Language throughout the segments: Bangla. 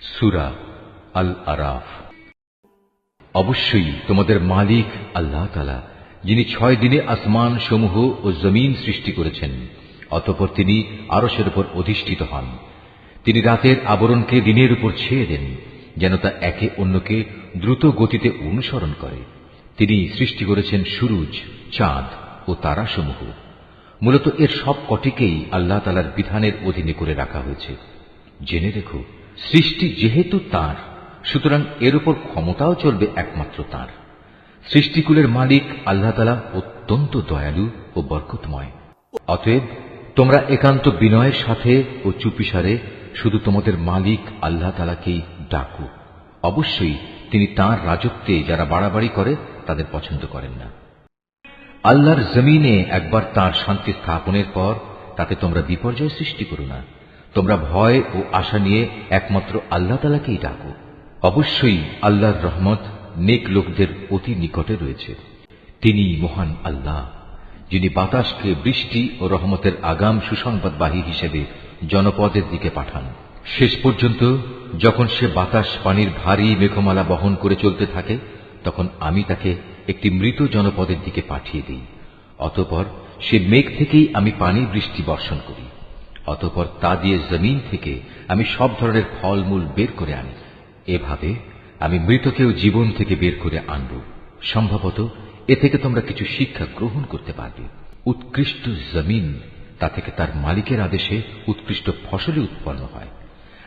সূরা আল আরাফ। অবশ্যই তোমাদের মালিক আল্লাহ তাআলা, যিনি 6 দিনে আসমান সমূহ ও জমিন সৃষ্টি করেছেন, অতঃপর তিনি আরশের উপর অধিষ্ঠিত হন। তিনি রাতের আবরণকে দিনের উপর ছেয়ে দেন, যেন তা একে অন্যকে দ্রুত গতিতে অনুসরণ করে। তিনি সৃষ্টি করেছেন সূরজ, চাঁদ ও তারাসমূহ। মূলত এর সব কটিকেই আল্লাহ তাআলার বিধানের অধীনে করে রাখা হয়েছে। জেনে রেখো, সৃষ্টি যেহেতু তাঁর, সুতরাং এর উপর ক্ষমতাও চলবে একমাত্র তাঁর। সৃষ্টিকুলের মালিক আল্লাহ তাআলা অত্যন্ত দয়ালু ও বরকতময়। অতএব তোমরা একান্ত বিনয়ের সাথে ও চুপিসারে শুধু তোমাদের মালিক আল্লাহ তাআলাকেই ডাকো। অবশ্যই তিনি তাঁর রাজত্বে যারা বাড়াবাড়ি করে তাদের পছন্দ করেন না। আল্লাহর জমিনে একবার তাঁর শান্তি স্থাপনের পর তাতে তোমরা বিপর্যয় সৃষ্টি করো না। তোমরা ভয় ও আশা নিয়ে একমাত্র আল্লাহ তাআলাকেই ডাকো। অবশ্যই আল্লাহর রহমত নেক লোকদের অতি নিকটে রয়েছে। তিনি মহান আল্লাহ, যিনি বাতাসকে বৃষ্টি ও রহমতের আগাম সুসংবাদবাহী হিসেবে জনপদের দিকে পাঠান। শেষ পর্যন্ত যখন সে বাতাস পানির ভারী মেঘমালা বহন করে চলতে থাকে, তখন আমি তাকে একটি মৃত জনপদের দিকে পাঠিয়ে দিই। অতঃপর সে মেঘ থেকেই আমি পানি বৃষ্টি বর্ষণ করি। অতঃপর তা দিয়ে জমিন থেকে আমি সব ধরনের ফলমূল বের করে আনি। এভাবে আমি মৃতকেও জীবন থেকে বের করে আনব। সম্ভবত এ থেকে তোমরা কিছু শিক্ষা গ্রহণ করতে পারবে। উৎকৃষ্ট জমিন, তা থেকে তার মালিকের আদেশে উৎকৃষ্ট ফসলই উৎপন্ন হয়।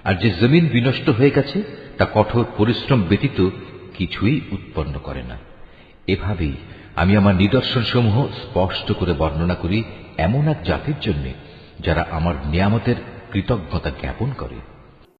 আর যে জমিন বিনষ্ট হয়ে গেছে, তা কঠোর পরিশ্রম ব্যতীত কিছুই উৎপন্ন করে না। এভাবেই আমি আমার নিদর্শনসমূহ স্পষ্ট করে বর্ণনা করি এমন এক জাতির জন্য, যারা আমার নিয়ামতের কৃতজ্ঞতা জ্ঞাপন করে।